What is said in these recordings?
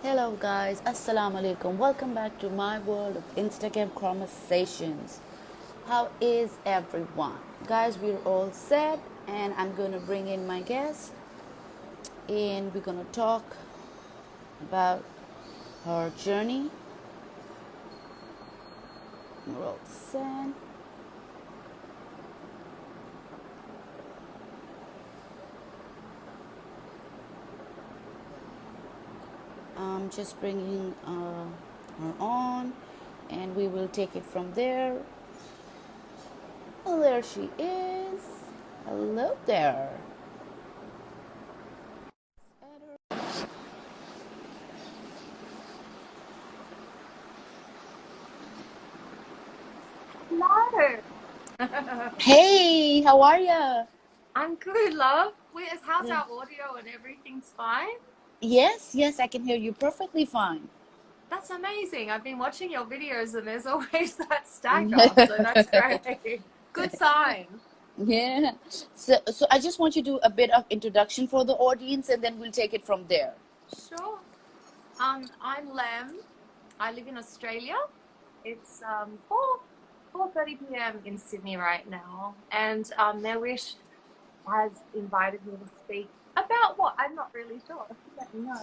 Hello guys, assalamu alaikum. Welcome back to my world of Instagram conversations. How is everyone? Guys, we're all set and I'm going to bring in my guest and we're going to talk about her journey. We're all set. I'm just bringing her on and we will take it from there. Oh, there she is. Hello there. Hello. Hey, how are you? I'm good, love. How's our audio and everything's fine? Yes, I can hear you perfectly fine. That's amazing. I've been watching your videos and there's always that stagger, so that's great. Good sign. Yeah. So I just want you to do a bit of introduction for the audience and then we'll take it from there. Sure. I'm Lem. I live in Australia. It's 4:30 p.m. in Sydney right now, and Wish has invited me to speak about what? I'm not really sure. Let me know.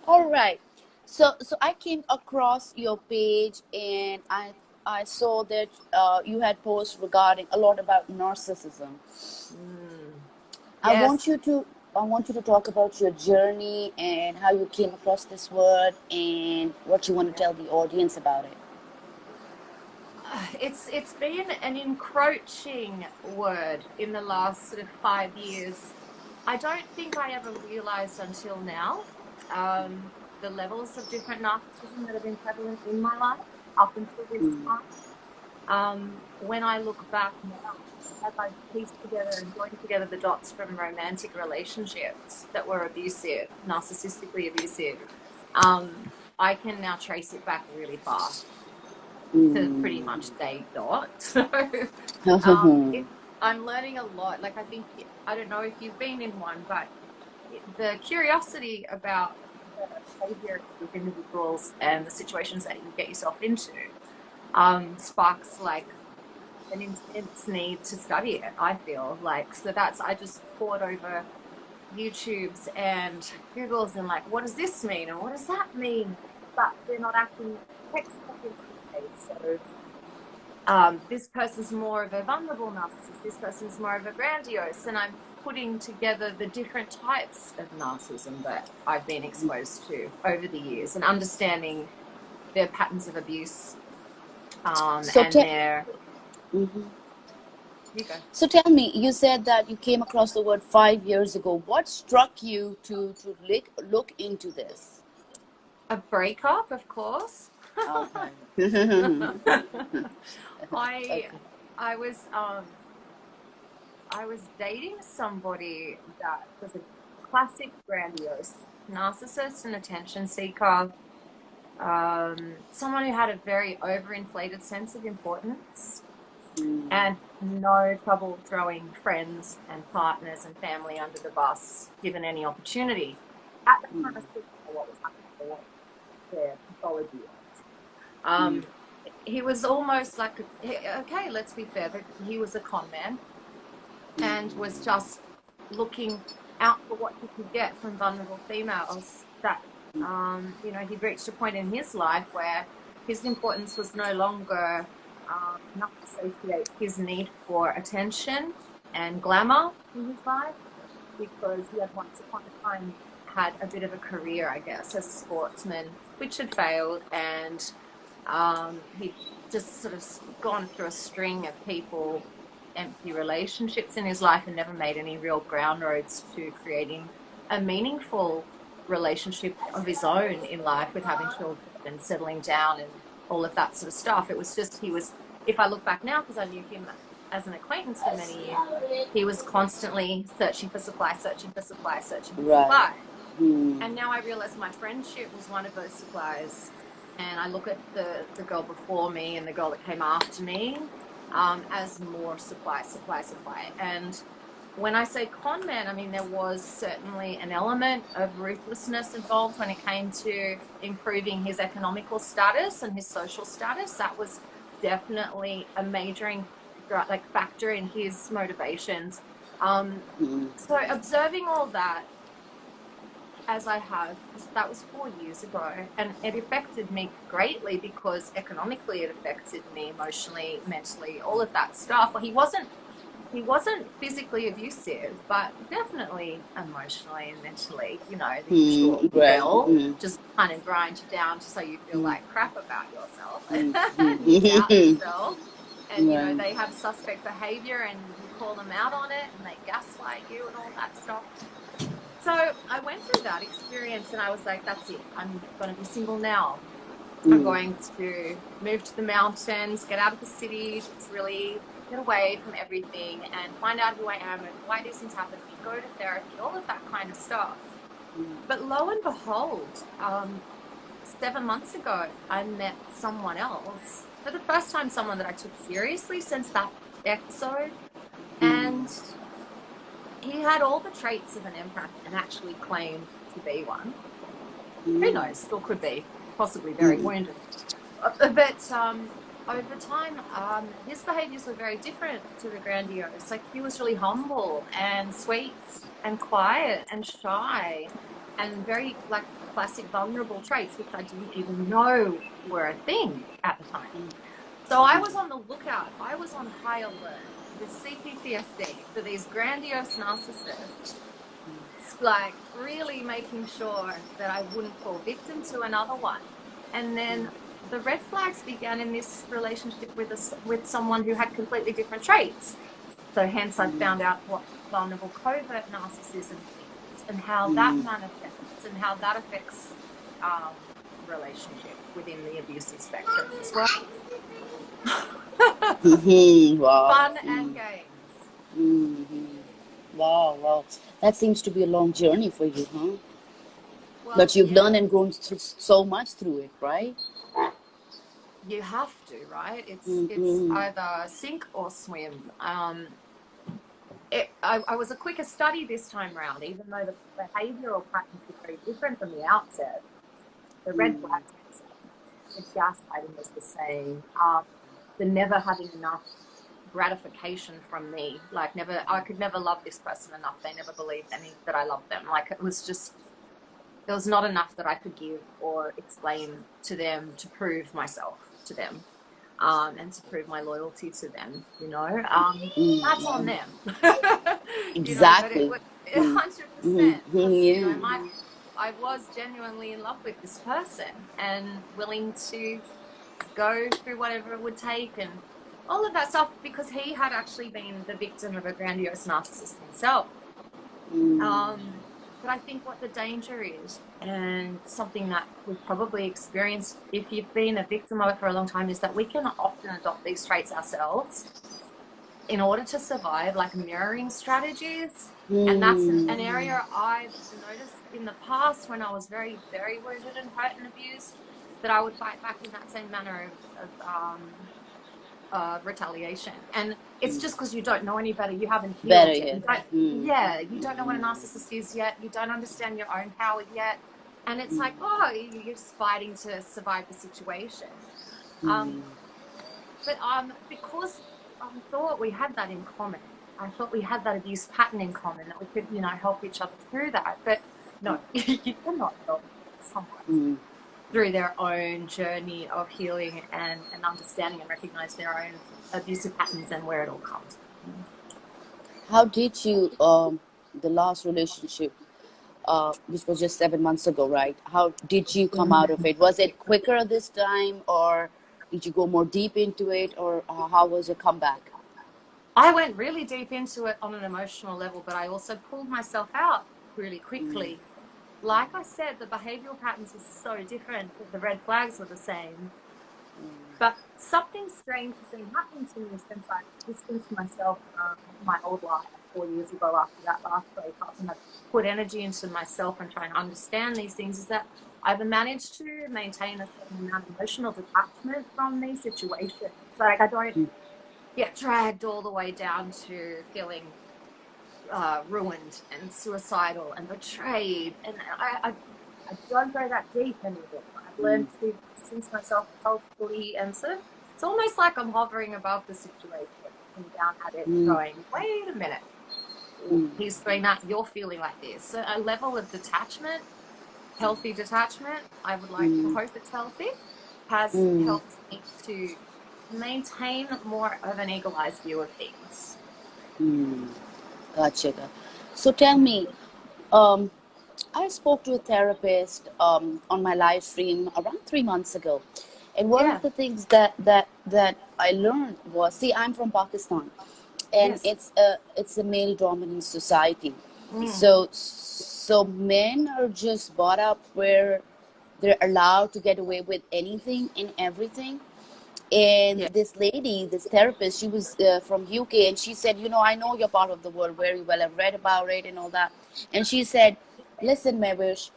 All right. So I came across your page and I saw that you had posts regarding a lot about narcissism. I want Yes. you to talk about your journey and how you came across this word and what you want to tell the audience about it. It's been an encroaching word in the last sort of 5 years. I don't think I ever realized until now the levels of different narcissism that have been prevalent in my life up until this time. When I look back now, as I piece together and join together the dots from romantic relationships that were abusive, narcissistically abusive, I can now trace it back really far to pretty much day dot. So I'm learning a lot. Like, I don't know if you've been in one, but the curiosity about the behavior of individuals and the situations that you get yourself into sparks like an intense need to study it, I feel like. So I just poured over YouTubes and Googles and like, what does this mean? And what does that mean? But they're not acting textbook in some case. So this person's more of a vulnerable narcissist, this person's more of a grandiose, and I'm putting together the different types of narcissism that I've been exposed to over the years and understanding their patterns of abuse So and their... Mhm. You go. So tell me, you said that you came across the word 5 years ago. What struck you to look into this? A breakup, of course. Okay. I Okay. I was I was dating somebody that was a classic grandiose narcissist and attention seeker, someone who had a very overinflated sense of importance and no trouble throwing friends and partners and family under the bus given any opportunity. At the time, I still didn't know what was happening or what their pathology was. He was almost like, okay, let's be fair, that he was a con man and was just looking out for what he could get from vulnerable females that, he'd reached a point in his life where his importance was no longer enough to satiate his need for attention and glamour in his life, because he had once upon a time had a bit of a career, I guess, as a sportsman, which had failed, and he'd just sort of gone through a string of empty relationships in his life and never made any real ground roads to creating a meaningful relationship of his own in life, with having children and settling down and all of that sort of stuff. It was just, if I look back now, because I knew him as an acquaintance for many years, he was constantly searching for supply, searching for supply, searching for supply. And now I realize my friendship was one of those supplies. And I look at the girl before me and the girl that came after me as more supply. And when I say con man, I mean, there was certainly an element of ruthlessness involved when it came to improving his economical status and his social status. That was definitely a majoring factor in his motivations. So observing all that, as I have, that was 4 years ago, and it affected me greatly because economically it affected me emotionally, mentally, all of that stuff. Well, he wasn't physically abusive, but definitely emotionally and mentally, you know, the usual drill, just kind of grind you down just so you feel like crap about yourself and you doubt yourself. And, you know, they have suspect behavior and you call them out on it and they gaslight you and all that stuff. So I went through that experience and I was like, that's it. I'm going to be single now. I'm going to move to the mountains, get out of the city, just really get away from everything and find out who I am and why this is happening, go to therapy, all of that kind of stuff. But lo and behold, 7 months ago, I met someone else. For the first time, someone that I took seriously since that episode. And he had all the traits of an empath and actually claimed to be one. Who knows? Still could be. Possibly very wounded. But over time, his behaviours were very different to the grandiose. Like, he was really humble and sweet and quiet and shy and very, like, classic vulnerable traits, which I didn't even know were a thing at the time. So I was on the lookout. I was on high alert with CPTSD for these grandiose narcissists, like really making sure that I wouldn't fall victim to another one. And then the red flags began in this relationship with someone who had completely different traits. So hence I found out what vulnerable covert narcissism is and how that manifests and how that affects relationship within the abusive spectrum as well. Wow. Fun and games. Wow. That seems to be a long journey for you, huh? Well, But you've learned and grown so much through it, right? You have to, right? It's either sink or swim. I was a quicker study this time around, even though the behavioural patterns were very different from the outset. The red flags, the gaslighting was the same. The never having enough gratification from me, like I could never love this person enough. They never believed that I loved them. Like, it was just, there was not enough that I could give or explain to them to prove myself to them, and to prove my loyalty to them, you know. That's on them. Exactly. You know, but it 100%. You know, I was genuinely in love with this person and willing to go through whatever it would take and all of that stuff, because he had actually been the victim of a grandiose narcissist himself. But I think what the danger is, and something that we've probably experienced if you've been a victim of it for a long time, is that we can often adopt these traits ourselves in order to survive, like mirroring strategies. And that's an area I've noticed in the past when I was very, very wounded and hurt and abused, that I would fight back in that same manner of retaliation. And it's just because you don't know any better. You haven't healed yet. You don't know what a narcissist is yet. You don't understand your own power yet. And it's like, oh, you're just fighting to survive the situation. But because I thought we had that in common. I thought we had that abuse pattern in common, that we could, you know, help each other through that. But no, you cannot help someone through their own journey of healing and understanding and recognize their own abusive patterns and where it all comes from. How did you, the last relationship, which was just 7 months ago, right? How did you come out of it? Was it quicker this time, or did you go more deep into it, or how was your comeback? I went really deep into it on an emotional level, but I also pulled myself out really quickly. Like I said, the behavioural patterns were so different, but the red flags were the same. But something strange has been happening to me since I distanced myself from my old life 4 years ago after that last breakup, and I've put energy into myself and trying to understand these things, is that I've managed to maintain a certain amount of emotional detachment from these situations. Like, I don't get dragged all the way down to feeling ruined and suicidal and betrayed. And I don't go that deep anymore. I've learned to distance myself healthfully, and sort of, it's almost like I'm hovering above the situation, looking down at it, going, wait a minute. He's doing that, you're feeling like this. So a level of detachment, healthy detachment, I would like to hope it's healthy, has helped me to maintain more of an eagle-eyed view of things. Gotcha. So tell me, I spoke to a therapist on my live stream around 3 months ago, and one of the things that I learned was, see, I'm from Pakistan, and it's a male dominant society. So men are just brought up where they're allowed to get away with anything and everything. And this lady, this therapist, she was from UK, and she said, I know you're part of the world very well. I've read about it and all that. And she said, listen, Mevish,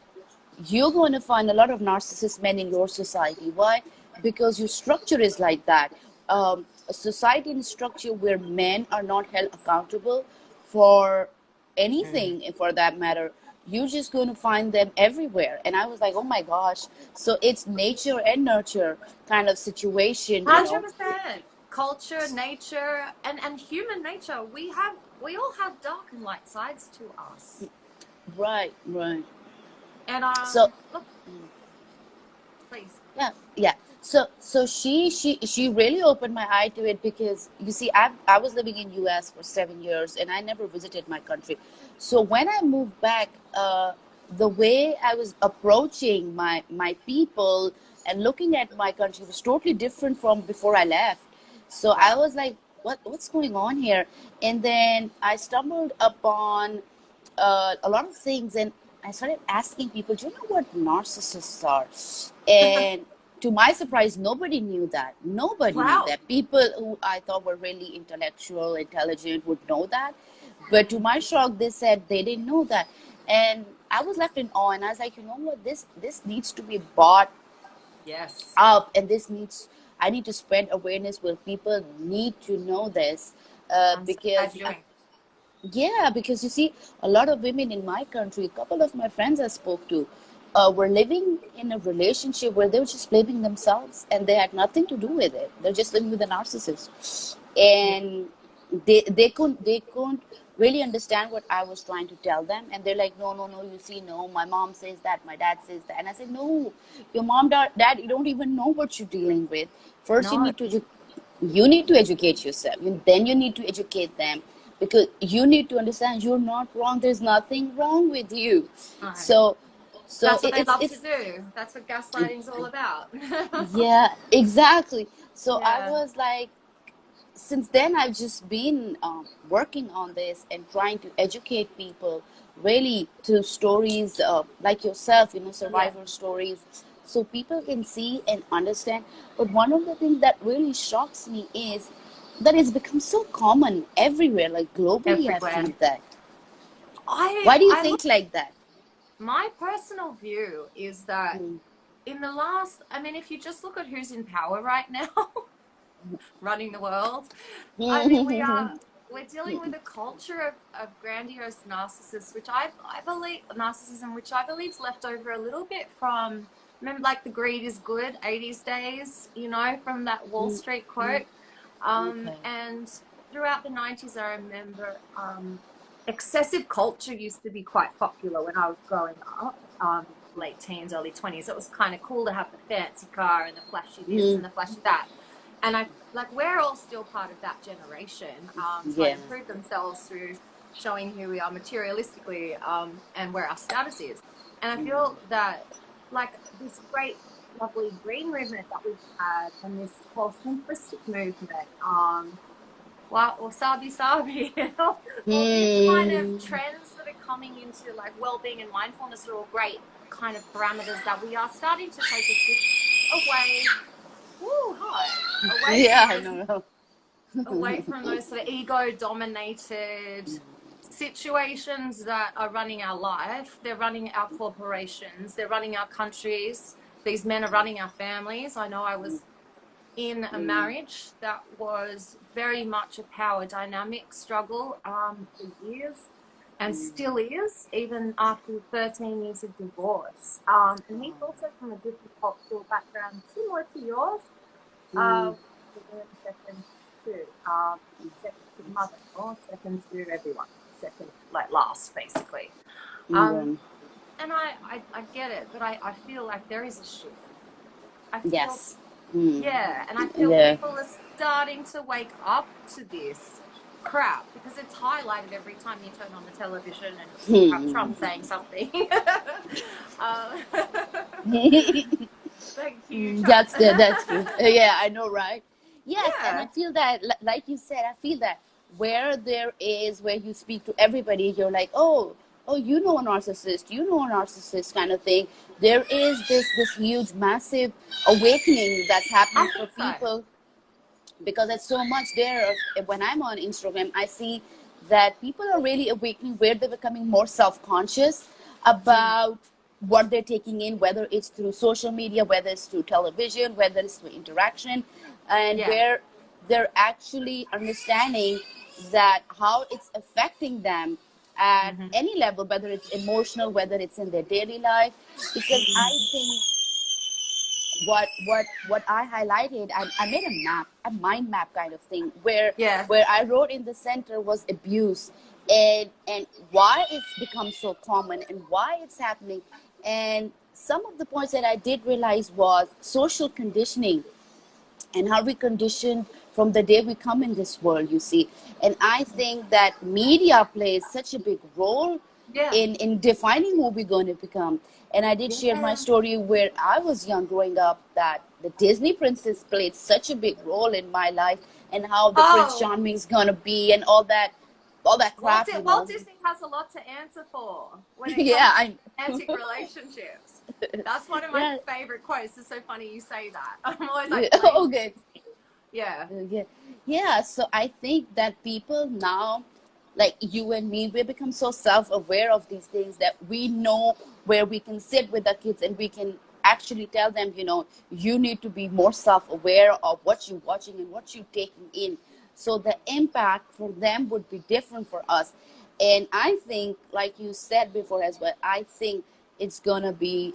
you're going to find a lot of narcissist men in your society. Why? Because your structure is like that. A society and structure where men are not held accountable for anything, for that matter. You're just going to find them everywhere. And I was like, oh my gosh. So it's nature and nurture kind of situation. 100%. Culture, nature, and human nature. We all have dark and light sides to us. Right. And So look, please. yeah. So she really opened my eye to it, because you see, I was living in US for 7 years, and I never visited my country. So when I moved back, the way I was approaching my people and looking at my country was totally different from before I left. So I was like, what's going on here? And then I stumbled upon a lot of things, and I started asking people, do you know what narcissists are? And to my surprise, nobody knew that. Nobody knew that. People who I thought were really intellectual, intelligent would know that. But to my shock, they said they didn't know that. And I was left in awe, and I was like, you know what, this needs to be bought up, and I need to spread awareness where people need to know this, because because you see, a lot of women in my country, a couple of my friends I spoke to, were living in a relationship where they were just blaming themselves, and they had nothing to do with it. They're just living with a narcissist, and they couldn't really understand what I was trying to tell them, and they're like, no, you see, no, my mom says that, my dad says that, and I said, no, your mom, dad, you don't even know what you're dealing with. First, you need to educate yourself, and then you need to educate them, because you need to understand you're not wrong. There's nothing wrong with you. So that's what they love to do. That's what gaslighting is all about. Yeah, exactly. So I was like, since then I've just been working on this and trying to educate people really through stories like yourself, survivor stories, so people can see and understand. But one of the things that really shocks me is that it's become so common everywhere, like globally. I feel that. Why do you think like that? My personal view is that in the last, if you just look at who's in power right now, running the world, we're dealing with a culture of grandiose narcissists, which I believe, narcissism, which I believe is left over a little bit from, remember, like the greed is good 80s days, from that Wall Street quote. And throughout the 90s, I remember excessive culture used to be quite popular when I was growing up, late teens, early 20s. It was kind of cool to have the fancy car and the flashy this and the flashy that. And we're all still part of that generation, trying to prove themselves through showing who we are materialistically, and where our status is. And I feel that, this great, lovely green movement that we've had, and this whole simplistic movement, or sabi, all these kind of trends that are coming into well-being and mindfulness are all great kind of parameters that we are starting to take a shift away. Away from those sort of ego-dominated situations that are running our life. They're running our corporations. They're running our countries. These men are running our families. I know I was in a marriage that was very much a power dynamic struggle for years, and still is, even after 13 years of divorce. And he's also from a different cultural background, similar to yours. Second to second to mother, or second to everyone, second, like last, basically. And I get it, but I feel like there is a shift. I feel, Yes. yeah, and I feel Yeah. people are starting to wake up to this crap, because it's highlighted every time you turn on the television and you have Trump saying something. Thank you, Trump. That's true. Yeah, I know, right? Yes, and I Yeah. feel that, like you said, I feel that where you speak to everybody, you're like, oh, you know a narcissist, kind of thing. There is this huge, massive awakening that's I happening for think so. people, because there's so much there. When I'm on Instagram, I see that people are really awakening, where they're becoming more self-conscious about what they're taking in, whether it's through social media, whether it's through television, whether it's through interaction, and Yeah. where they're actually understanding that how it's affecting them at any level, whether it's emotional, whether it's in their daily life. Because I think what I highlighted, I made a map, a mind map kind of thing, where Yeah. I wrote in the center was abuse, and why it's become so common and why it's happening. And some of the points that I did realize was social conditioning, and how we conditioned from the day we come in this world, you see. And I think that media plays such a big role Yeah. in defining who we're going to become. And I did share my Yeah. story where I was young growing up, that the Disney princess played such a big role in my life, and how the Prince Oh, Charming's gonna be, and all that crap, Walt Disney has a lot to answer for when it Yeah, comes to I romantic relationships. That's one of my yeah. favorite quotes. It's so funny you say that. I'm always like, Yeah, blame okay. Disney. Yeah. Yeah, so I think that people now, like you and me, we become so self-aware of these things that we know where we can sit with the kids, and we can actually tell them, you need to be more self-aware of what you're watching and what you're taking in. So the impact for them would be different for us. And I think, like you said before as well, I think it's gonna be,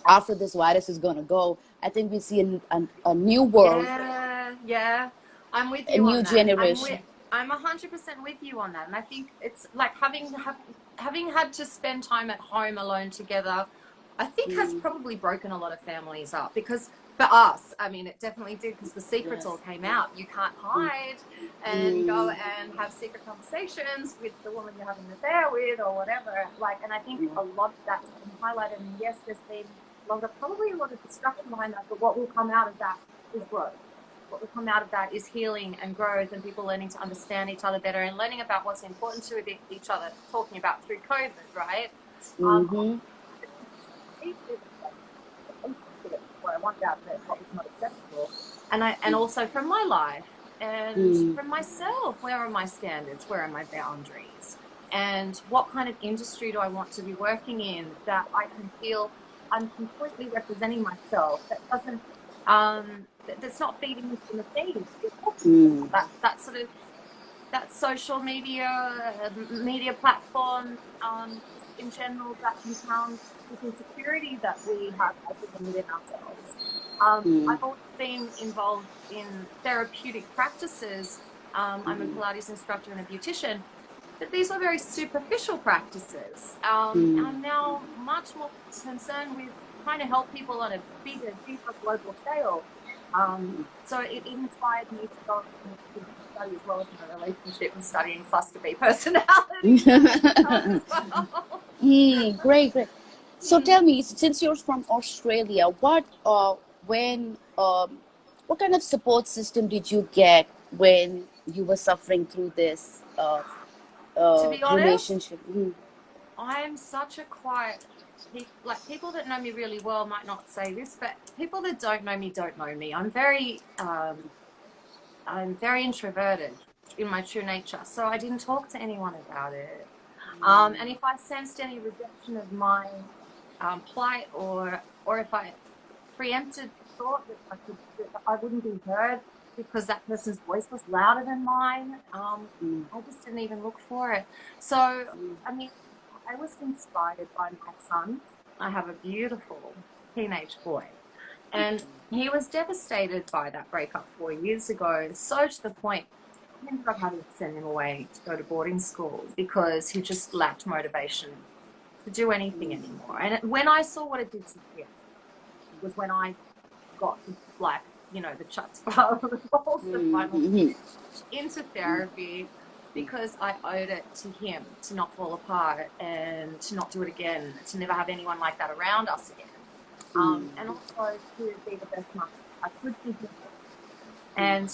after this virus is gonna go, I think we see a new world, Yeah. Yeah. I'm with a you new on that. generation. I'm 100% with you on that. And I think it's like having had to spend time at home alone together, I think has probably broken a lot of families up, because for us, I mean, it definitely did, because the secrets Yes. all came out. You can't hide and go and have secret conversations with the woman you're having an affair with or whatever. Like, and I think a lot of that's been highlighted. And yes, there's been probably a lot of destruction behind that, but what will come out of that is growth. What will come out of that is healing and growth, and people learning to understand each other better, and learning about what's important to each other, talking about through COVID, right? Mm-hmm. What I want out of it, what was not acceptable, and also from my life and from myself, where are my standards, where are my boundaries, and what kind of industry do I want to be working in, that I can feel I'm completely representing myself, that doesn't that's not feeding me from the feed. That sort of that social media platform, in general, that compounds this insecurity that we have as women within ourselves. I've always been involved in therapeutic practices. I'm a Pilates instructor and a beautician, but these are very superficial practices. I'm now much more concerned with trying to help people on a bigger, deeper global scale. So it inspired me to go into study as well as my relationship and studying cluster B personality as well. Great, great. So tell me, since you're from Australia, what kind of support system did you get when you were suffering through this To be honest, relationship? I'm such a quiet, like people that know me really well might not say this, but people that don't know me. I'm very introverted in my true nature, so I didn't talk to anyone about it. And if I sensed any rejection of my plight, or if I preempted thought that I wouldn't be heard, because that person's voice was louder than mine. I just didn't even look for it. So, I mean, I was inspired by my son. I have a beautiful teenage boy, and he was devastated by that breakup 4 years ago, so to the point I ended up having to send him away to go to boarding school because he just lacked motivation to do anything anymore. And when I saw what it did to him was when I got, like, you know, the chutzpah, the balls to finally into therapy, because I owed it to him to not fall apart and to not do it again, to never have anyone like that around us again. And also to be the best mother I could be. And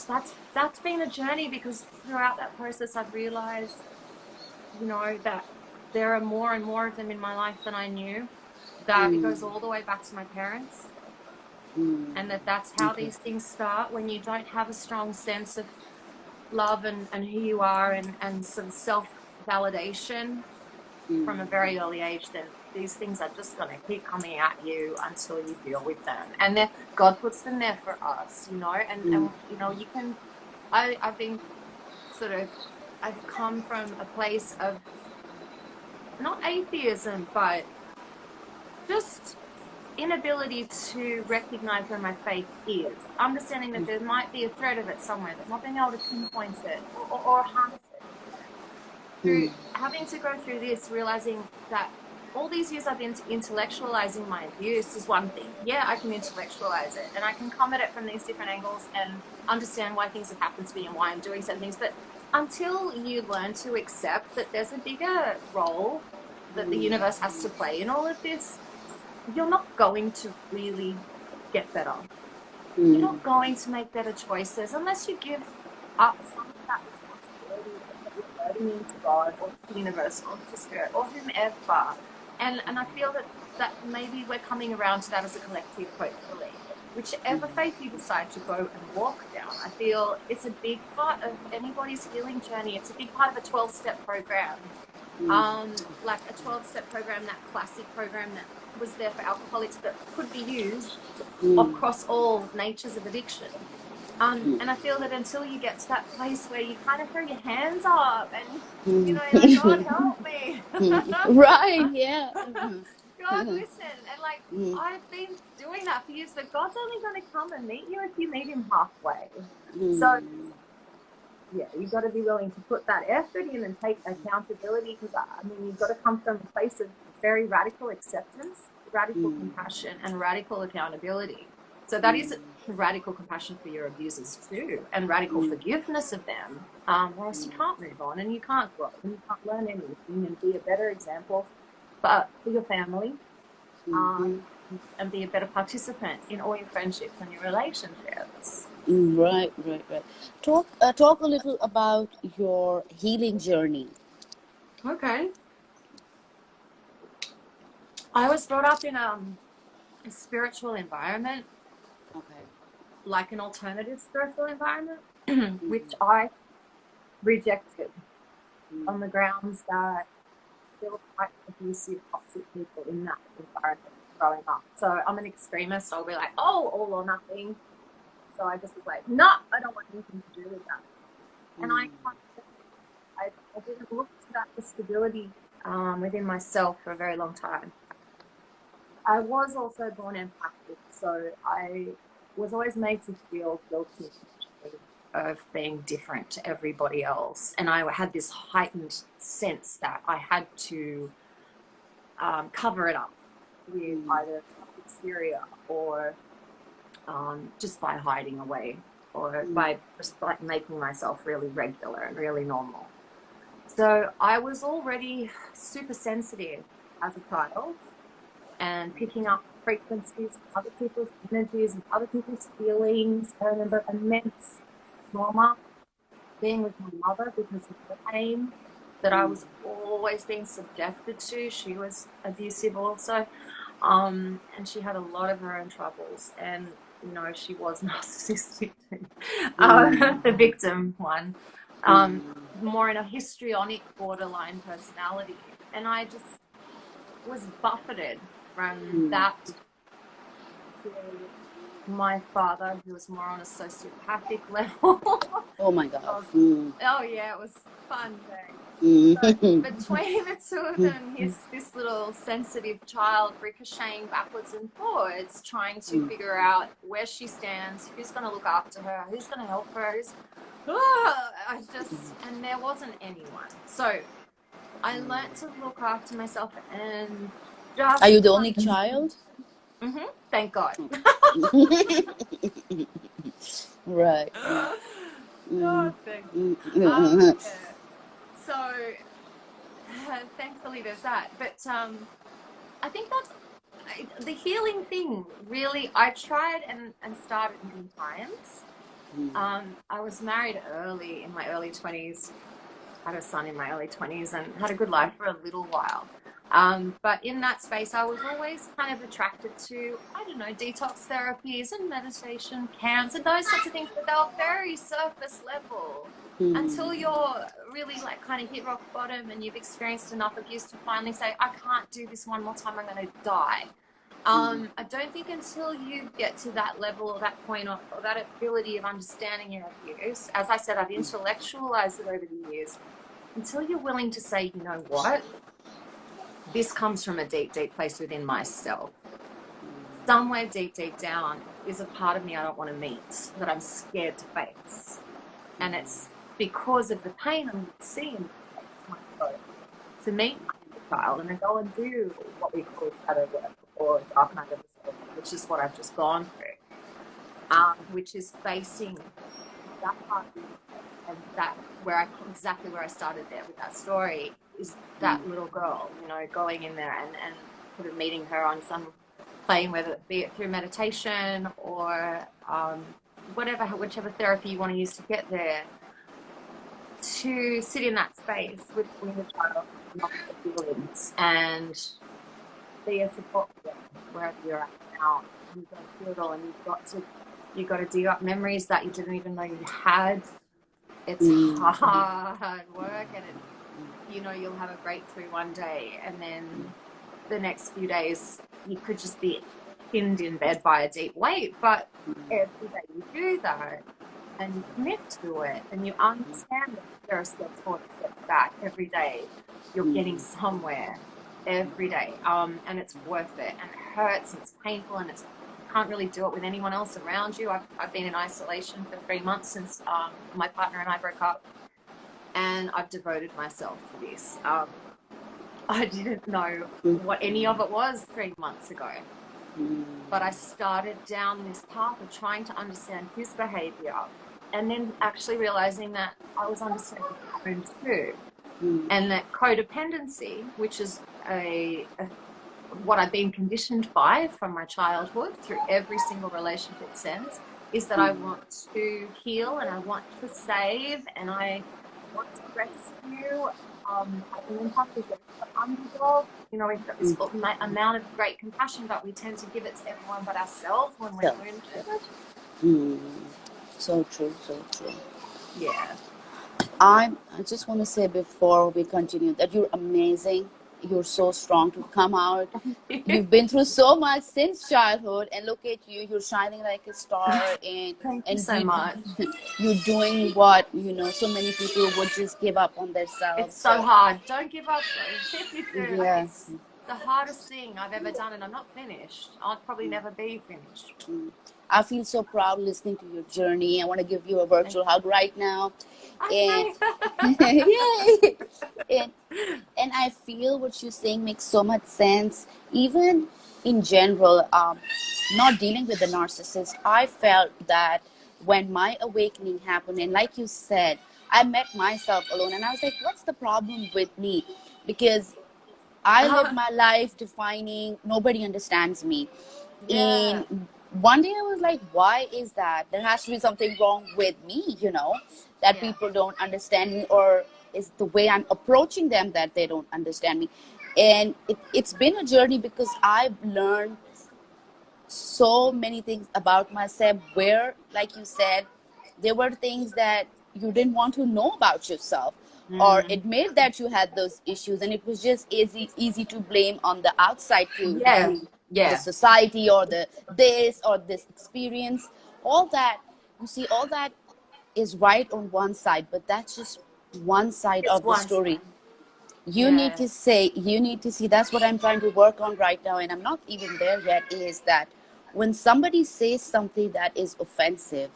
that's been a journey, because throughout that process I've realized, you know, that there are more and more of them in my life than I knew, that it goes all the way back to my parents, and that's how these things start. When you don't have a strong sense of love and who you are, and some self-validation from a very early age, then these things are just going to keep coming at you until you deal with them. And then God puts them there for us, you know, and you know, you can, I've been sort of, I've come from a place of not atheism, but just inability to recognize where my faith is, understanding that there might be a thread of it somewhere, but not being able to pinpoint it or harness it. Through having to go through this, realizing that all these years I've been intellectualizing my abuse is one thing. Yeah, I can intellectualize it and I can come at it from these different angles and understand why things have happened to me and why I'm doing certain things. But until you learn to accept that there's a bigger role that the universe has to play in all of this, you're not going to really get better. You're not going to make better choices unless you give up some of that responsibility that you're loading into God or to the universe or to Spirit or whomever. And I feel that maybe we're coming around to that as a collective, hopefully. Whichever faith you decide to go and walk down, I feel it's a big part of anybody's healing journey. It's a big part of a 12-step program. Like a 12-step program, that classic program that was there for alcoholics, that could be used across all natures of addiction. And I feel that until you get to that place where you kind of throw your hands up and, you know, you're like, God, help me. Right, yeah. God, listen. And like, I've been doing that for years, but God's only going to come and meet you if you meet him halfway. So, yeah, you've got to be willing to put that effort in and take accountability, because, I mean, you've got to come from a place of very radical acceptance, radical compassion, and radical accountability. So that is radical compassion for your abusers too, and radical forgiveness of them, or else you can't move on and you can't grow and you can't learn anything and be a better example for your family, and be a better participant in all your friendships and your relationships. Right. Talk a little about your healing journey. Okay. I was brought up in a spiritual environment, Okay. like an alternative spiritual environment, which I rejected on the grounds that there were quite abusive, toxic people in that environment growing up. So I'm an extremist. I'll be like, oh, all or nothing. So I just was like, no, I don't want anything to do with that. And I didn't look to that for stability within myself for a very long time. I was also born empathic, so I was always made to feel guilty of being different to everybody else. And I had this heightened sense that I had to cover it up with either exterior or just by hiding away, or by just like making myself really regular and really normal. So I was already super sensitive as a child and picking up frequencies of other people's energies and other people's feelings. I remember immense trauma being with my mother because of the pain that I was always being subjected to. She was abusive also, and she had a lot of her own troubles, and you know, she was narcissistic too. The victim one, more in a histrionic borderline personality, and I just was buffeted from that to my father, who was more on a sociopathic level. Oh my God. Oh yeah, it was fun day. So between the two of them, this little sensitive child ricocheting backwards and forwards, trying to figure out where she stands, who's going to look after her, who's going to help her. And there wasn't anyone. So I learnt to look after myself and just. Are you the only child? Thank God. Right. Oh, thank you. Yeah. So thankfully there's that. But I think that's the healing thing. Really, I tried and started many times. I was married early in my early 20s, had a son in my early 20s, and had a good life for a little while. But in that space, I was always kind of attracted to, I don't know, detox therapies and meditation camps and those sorts of things, but they were very surface level until you're really like kind of hit rock bottom and you've experienced enough abuse to finally say, I can't do this one more time, I'm going to die. I don't think until you get to that level or that point or that ability of understanding your abuse, as I said, I've intellectualized it over the years, until you're willing to say, you know what, this comes from a deep, deep place within myself. Somewhere deep, deep down is a part of me I don't want to meet, that I'm scared to face. And it's because of the pain I'm seeing to meet my child and then go and do what we call shadow work or dark night of the soul, which is what I've just gone through, which is facing that part of me, and that exactly where I started there with that story is that little girl, you know, going in there and sort of meeting her on some plane, whether it be it through meditation or whichever therapy you want to use to get there, to sit in that space with the child, not the feelings, and be a support for them wherever you're at now. You've got to feel it all, and you've got to dig up memories that you didn't even know you had. It's hard work, and you'll have a breakthrough one day, and then the next few days you could just be pinned in bed by a deep weight. But every day you do that and you commit to it and you understand that there are steps forward, steps back every day, you're getting somewhere every day, and it's worth it, and it hurts and it's painful, and you can't really do it with anyone else around you. I've been in isolation for 3 months since my partner and I broke up, and I've devoted myself to this. I didn't know what any of it was 3 months ago, but I started down this path of trying to understand his behavior, and then actually realizing that I was understanding my own too, and that codependency, which is what I've been conditioned by from my childhood through every single relationship since, is that I want to heal and I want to save and I want to rescue. I've been impacted with the underdog. We've got this amount of great compassion, but we tend to give it to everyone but ourselves when we're wounded. So true, so true. Yeah. I just want to say before we continue that you're amazing. You're so strong to come out. You've been through so much since childhood, and look at you. You're shining like a star. Thank you so much. You're doing what, so many people would just give up on themselves. It's so hard. Don't give up, though. Yeah. It's the hardest thing I've ever done, and I'm not finished. I'll probably never be finished. I feel so proud listening to your journey. I want to give you a virtual hug right now. And, yay! And I feel what you're saying makes so much sense. Even in general, not dealing with the narcissist, I felt that when my awakening happened, and like you said, I met myself alone, and I was like, what's the problem with me? Because I live my life defining, nobody understands me. Yeah. And one day I was like, why is that? There has to be something wrong with me, that people don't understand me, or is the way I'm approaching them that they don't understand me. And it's been a journey, because I've learned so many things about myself where, like you said, there were things that you didn't want to know about yourself or admit that you had those issues, and it was just easy to blame on the outside to the Yeah. society or the this or this experience, all that, you see, all that is right on one side, but that's just one side It's of the one story. side. You need Yeah. to say, you need to see, that's what I'm trying to work on right now, and I'm not even there yet, is that when somebody says something that is offensive,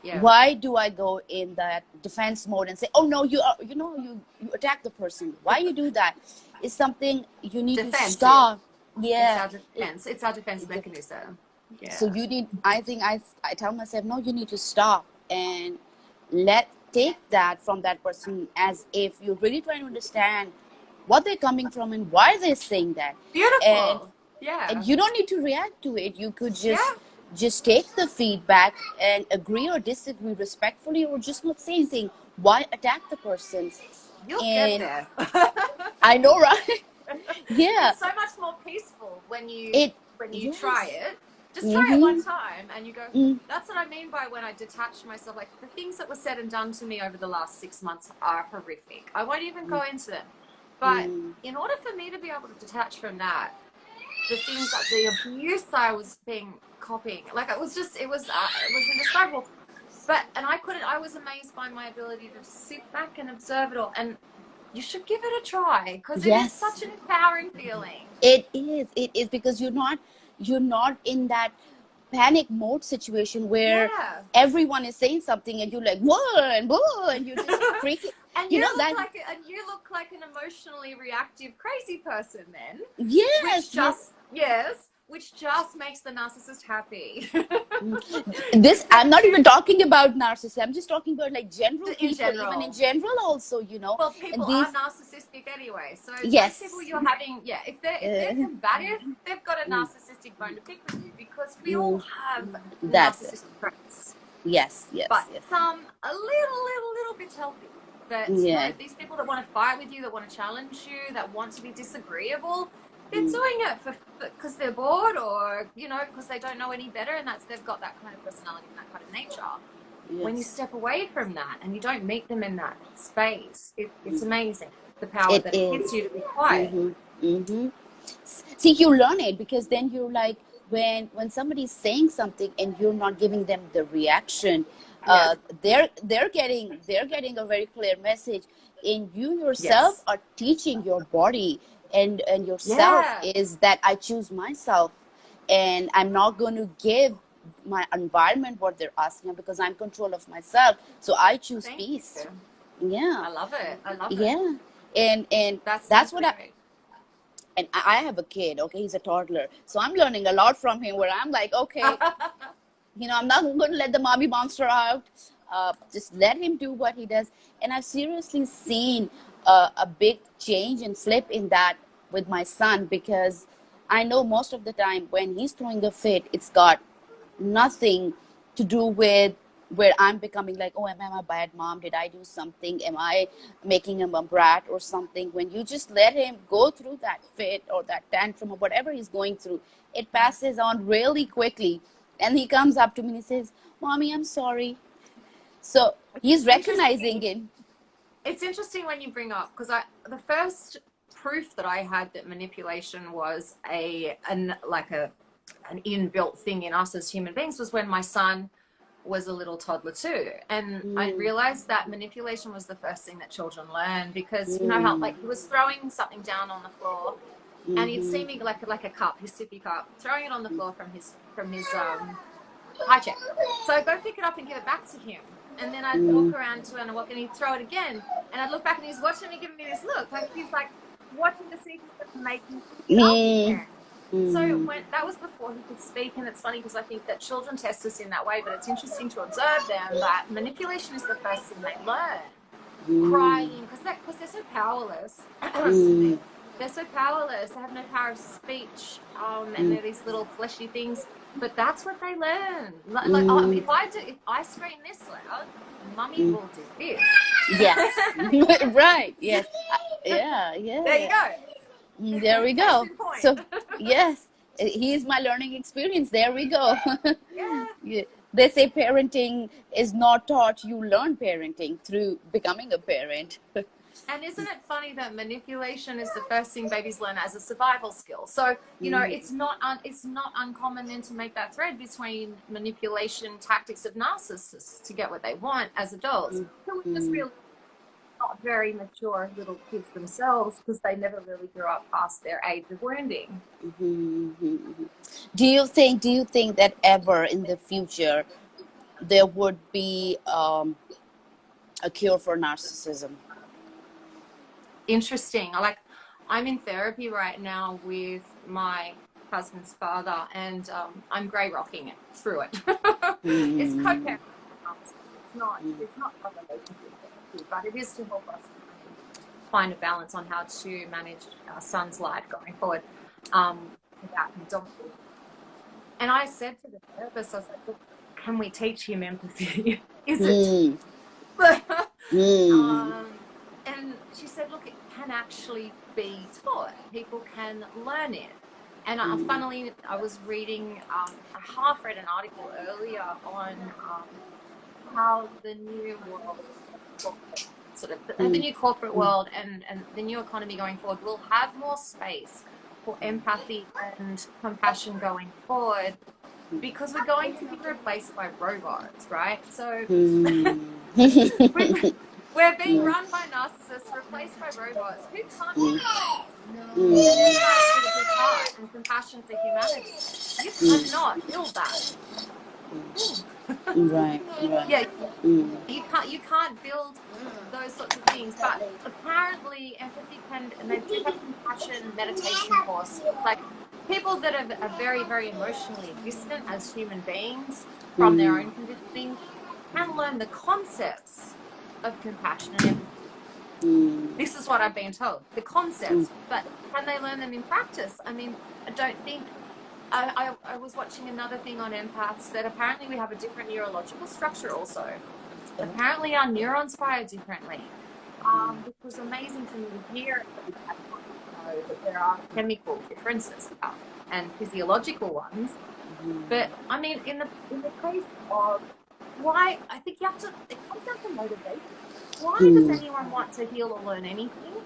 Yeah. why do I go in that defense mode and say, oh no, you are, you attack the person? Why you do that? It's something you need to Defensive. stop. It's Yeah. our defense. It's our defense mechanism. So Yeah. you need, I think I tell myself, no, you need to stop and take that from that person, as if you're really trying to understand what they're coming from and why they're saying that. and Beautiful. and Yeah. you don't need to react to it. You could Yeah. just take the feedback and agree or disagree respectfully, or just not say anything. Why attack the person? You'll get And there. I know, right? Yeah. It's so much more peaceful It, when you try yes. it. Just try it one Mm-hmm. time and you go, Mm, that's what I mean by when I detach myself. Like the things that were said and done to me over the last 6 months are horrific. I won't even go into them. But mm, in order for me to be able to detach from that, the things that the abuse I was being copying, like it was indescribable. But and I was amazed by my ability to just sit back and observe it all. And you should give it a try because it is yes. such an empowering feeling. It is because you're not in that panic mode situation where Yeah. everyone is saying something and you're like whoa and whoa and you're just freaking, And you know that. you look like an emotionally reactive crazy person then, Yes, yes. which just makes the narcissist happy. This, Because I'm not even talking about narcissists, I'm just talking about like general in people, even in general, general also, well, and people are these, narcissistic anyway. So those people yes. you're having, yeah, if they're uh, combative, they've got a mm, narcissistic bone to pick with you because we all mm, have that's it. narcissistic traits. Yes, yes, But yes. some a little bit healthy. That Yeah. these people that want to fight with you, that want to challenge you, that want to be disagreeable, they're Mm, doing it for because they're bored, or because they don't know any better, and they've got that kind of personality and that kind of nature. When you yes, step away from that and you don't meet them in that space, it's amazing the power it that it gives is. you to be quiet. Mm-hmm. Mm-hmm. See, you learn it because then you're like, when somebody's saying something and you're not giving them the reaction, Yeah. they're getting a very clear message, and you yourself Yes. are teaching your body and yourself Yeah. is that I choose myself, and I'm not going to give my environment what they're asking because I'm control of myself, so I choose Thank peace. you. Yeah. I love it. I love it. Yeah. And That that's sounds what I, great. and I have a kid, okay, he's a toddler, so I'm learning a lot from him, where I'm like, okay, I'm not going to let the mommy monster out. Just let him do what he does. And I've seriously seen a big change and slip in that with my son, because I know most of the time when he's throwing a fit, it's got nothing to do with where I'm becoming like, oh, am I a bad mom? Did I do something? Am I making him a brat or something? When you just let him go through that fit or that tantrum or whatever he's going through, it passes on really quickly. And he comes up to me and he says, Mommy, I'm sorry. So he's recognizing Interesting. it. It's interesting when you bring up, because the first proof that I had that manipulation was an inbuilt thing in us as human beings was when my son was a little toddler too, and I Mm, realized that manipulation was the first thing that children learn, because you know how mm, like he was throwing something down on the floor and he'd see mm-hmm, me like a cup, his sippy cup, throwing it on the floor from his high chair. So I'd go pick it up and give it back to him. And then I'd walk mm, around to it and walk and he'd throw it again. And I'd look back and he's watching me, giving me this look. Like he's like watching to see if he's going to make me pick it up mm, again. So mm, when that was before he could speak, and it's funny because I think that children test us in that way, but it's interesting to observe them that manipulation is the first thing they learn. mm, Crying, because they're so powerless. Excuse me. mm, They're so powerless. They have no power of speech, and mm, they're these little fleshy things. But that's what they learn. Like mm, if I scream this loud, Mummy mm. will do this. Yes. Right. Yes. Yeah. There you Yeah. go. There we Case go. in point. So, yes, he's my learning experience. There we go. Yeah. Yeah. They say parenting is not taught, you learn parenting through becoming a parent. And isn't it funny that manipulation is the first thing babies learn as a survival skill? So, you know, it's not uncommon then to make that thread between manipulation tactics of narcissists to get what they want as adults, who are just really not very mature little kids themselves because they never really grew up past their age of wounding. Do you think that ever in the future there would be a cure for narcissism? Interesting. I'm in therapy right now with my husband's father, and I'm grey rocking it through it. It's co-parenting. It's not a relationship therapy, but it is to help us find a balance on how to manage our son's life going forward without him dominating. And I said to the therapist, I was like, look, can we teach him empathy? Is it? And she said, look, it can actually be taught. People can learn it. And funnily, I was reading, I half read an article earlier on how the new world, the new corporate world and the new economy going forward will have more space for empathy and compassion going forward, because we're going to be replaced by robots, right? So we're being run by narcissists, replaced by robots who can't empathize and compassion for humanity. You cannot build that. Right. Yeah, you can't build those sorts of things. But apparently, empathy can, and they do have compassion meditation courses. Like people that are very, very emotionally distant as human beings from their own conditioning can learn the concepts of compassion and empathy. This is what I've been told, the concepts, but can they learn them in practice? I mean, I don't think. I was watching another thing on empaths that apparently we have a different neurological structure also. Apparently our neurons fire differently, which was amazing for me to hear. That there are chemical differences and physiological ones. But I mean, in the case of why, I think it comes down to motivation. Why does anyone want to heal or learn anything?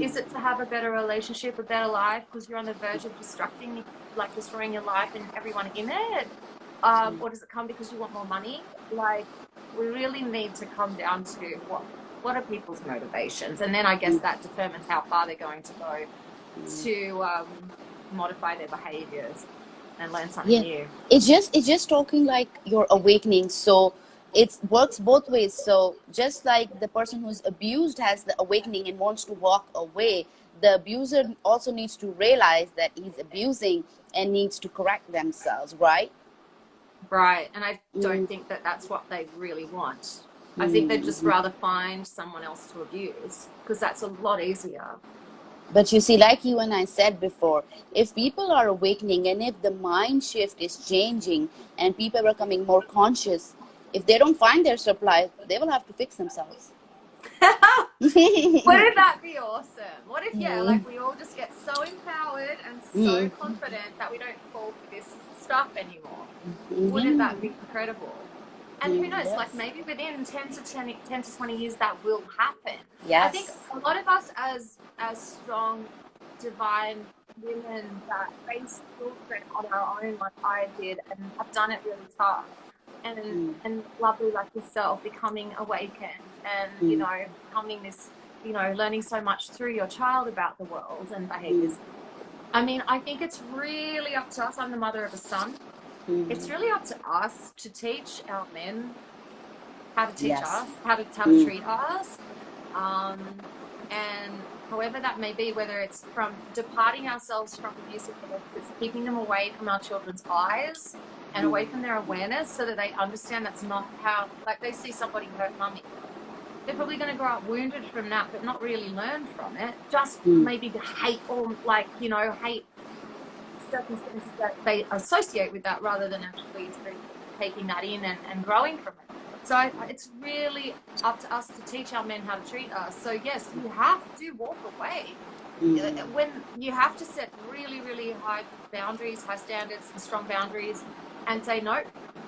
Is it to have a better relationship, a better life, because you're on the verge of destroying your life and everyone in it? Or does it come because you want more money? Like, we really need to come down to what are people's motivations, and then I guess that determines how far they're going to go to modify their behaviors and learn something new. It's just talking like you're awakening, so it works both ways. So just like the person who's abused has the awakening and wants to walk away, the abuser also needs to realize that he's abusing and needs to correct themselves, right? Right. And I don't think that that's what they really want. I think they'd just rather find someone else to abuse, because that's a lot easier. But you see, like you and I said before, if people are awakening and if the mind shift is changing and people are becoming more conscious, if they don't find their supply, they will have to fix themselves. Wouldn't that be awesome? What if, like we all just get so empowered and so confident that we don't fall for this stuff anymore? Wouldn't that be incredible? And who knows, like maybe within 10 to 20 years that will happen. Yes. I think a lot of us as strong, divine women that face children on our own, like I did, and have done it really tough, and lovely like yourself, becoming awakened and, you know, becoming this, you know, learning so much through your child about the world and behaviors. I mean, I think it's really up to us. I'm the mother of a son. It's really up to us to teach our men how to teach us, how to treat us, and however that may be, whether it's from departing ourselves from abusive behaviors, keeping them away from our children's eyes and away from their awareness, so that they understand that's not how, like they see somebody hurt mummy. They're probably going to grow up wounded from that, but not really learn from it. Just maybe hate, or like, you know, hate circumstances that they associate with that, rather than actually taking that in and growing from it. So it's really up to us to teach our men how to treat us. So yes, you have to walk away. When you have to set really, really high boundaries, high standards and strong boundaries, and say, no,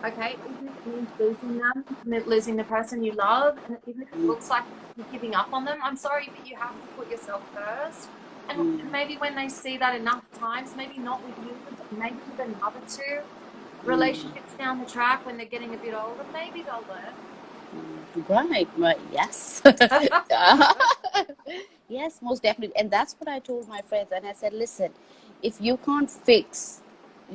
Okay, even if it means losing them, losing the person you love, and even if it looks like you're giving up on them, I'm sorry, but you have to put yourself first. And maybe when they see that enough times, maybe not with you, but maybe with another two relationships down the track when they're getting a bit older, maybe they'll learn. Right, right, yes. Yes, most definitely. And that's what I told my friends. And I said, listen, if you can't fix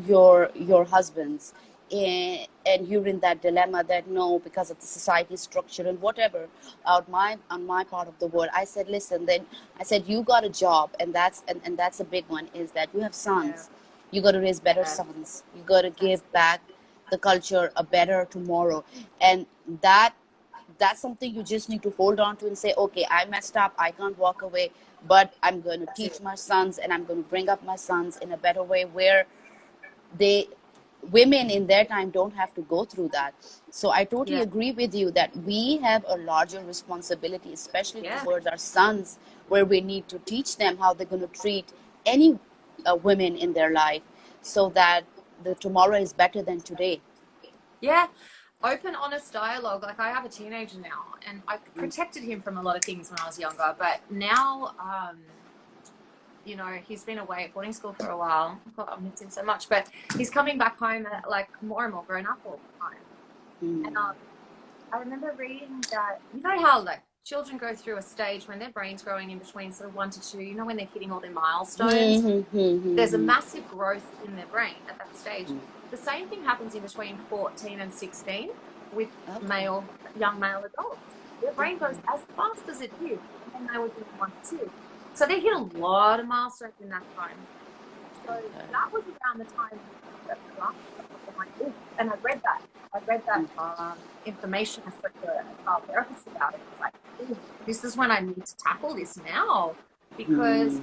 your husbands, and you're in that dilemma that no, because of the society structure and whatever, on my part of the world, I said, listen, then I said, you got a job, and that's a big one, is that you have Yeah, sons. You got to raise better yeah, sons. You got to that's give back the culture a better tomorrow. And that's something you just need to hold on to and say, okay, I messed up, I can't walk away, but I'm going to teach it. my sons, and I'm going to bring up my sons in a better way, where they women in their time don't have to go through that. So I totally Yeah, agree with you that we have a larger responsibility, especially yeah, towards our sons, where we need to teach them how they're going to treat any women in their life, so that the tomorrow is better than today. yeah. Open, honest dialogue. Like I have a teenager now, and I protected him from a lot of things when I was younger, but now, he's been away at boarding school for a while. God, I miss him so much, but he's coming back home like more and more grown up all the time. And Mm. I remember reading that, how like children go through a stage when their brain's growing in between sort of 1 to 2, when they're hitting all their milestones, there's a massive growth in their brain at that stage. The same thing happens in between 14 and 16 with Okay. young male adults. Their brain goes as fast as it did when they were doing 1 to 2. So they hit a lot of milestones in that time. So that was around the time that and I read that. I read that information. I spoke to a child therapist about it. It's like, this is when I need to tackle this now, because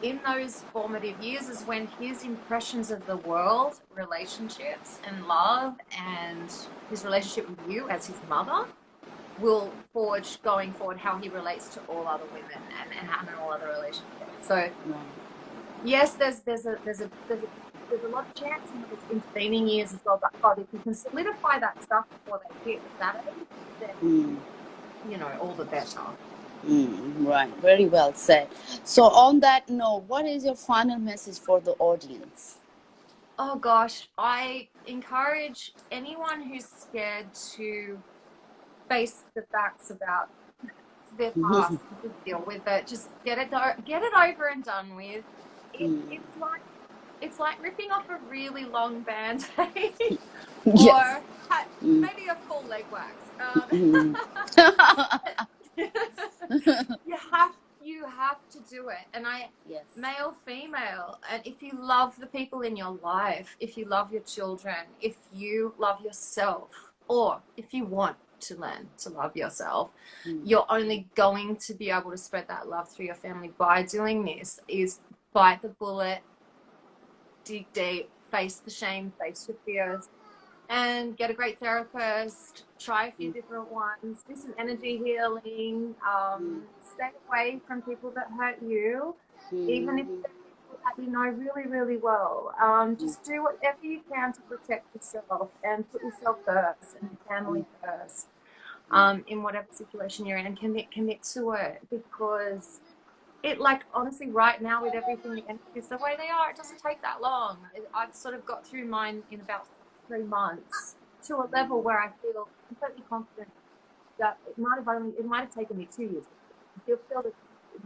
in those formative years is when his impressions of the world, relationships, and love, and his relationship with you as his mother will forge going forward how he relates to all other women and all other relationships. So yes, there's a lot of chance in those intervening years as well. But God, if you can solidify that stuff before they hit that age, then all the better. Right, very well said. So, on that note, what is your final message for the audience? Oh gosh, I encourage anyone who's scared to face the facts about their past, just deal with it. Just get it over and done with. It's like ripping off a really long band-aid Yes. or maybe a full leg wax. You have to do it. And Yes. male, female, and if you love the people in your life, if you love your children, if you love yourself, or if you want to learn to love yourself, you're only going to be able to spread that love through your family by doing this, is bite the bullet, dig deep, face the shame, face your fears, and get a great therapist. Try a few different ones. Do some energy healing. Stay away from people that hurt you, even if they're people that you know really, really well. Just do whatever you can to protect yourself and put yourself first and your family first. In whatever situation you're in, and commit to it, because like honestly right now with everything the energies the way they are, it doesn't take that long. I've sort of got through mine in about 3 months to a level where I feel completely confident that it might have taken me 2 years. I feel that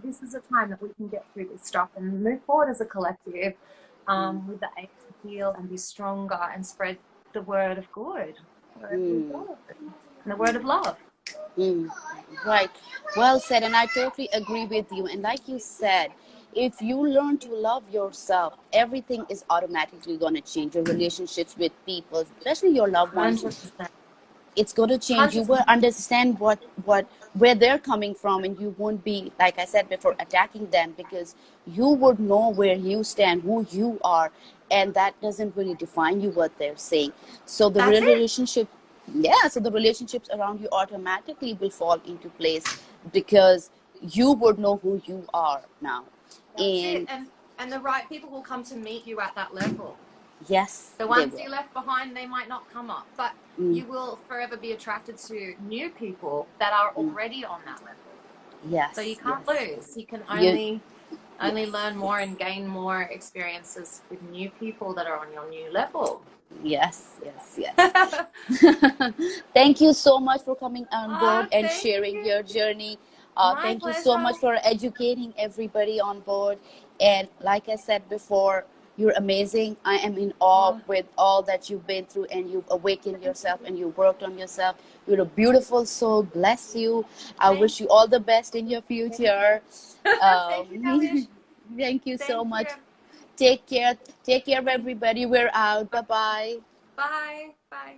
this is a time that we can get through this stuff and move forward as a collective, with the aim to heal and be stronger and spread the word of good, and the word of love. Mm, right. Well said. And I totally agree with you. And like you said, if you learn to love yourself, everything is automatically going to change. Your relationships with people, especially your loved ones, 100%. it's going to change. You 100%. will understand where they're coming from, and you won't be, like I said before, attacking them, because you would know where you stand, who you are, and that doesn't really define you what they're saying. So the That's real it. relationship, yeah, so the relationships around you automatically will fall into place, because you would know who you are now. That's it. And And the right people will come to meet you at that level. Yes, The they ones will. you left behind, they might not come up, but Mm, you will forever be attracted to new people that are mm. already on that level. So you Yes, can't yes. lose. You can You, only yes. learn more and gain more experiences with new people that are on your new level. Yes, yes, yes. Thank you so much for coming on board Ah, and thank sharing you. your journey. My Thank you so pleasure. much for educating everybody on board. And like I said before, you're amazing. I am in awe Oh, with all that you've been through, and you've awakened thank yourself you. and you worked on yourself. You're a beautiful soul. Bless you. I Thank wish you all the best in your you. future. Thank you, Kalish. Thank you so Thank you. much. Take care. Take care of everybody. We're out. Bye bye. Bye. Bye.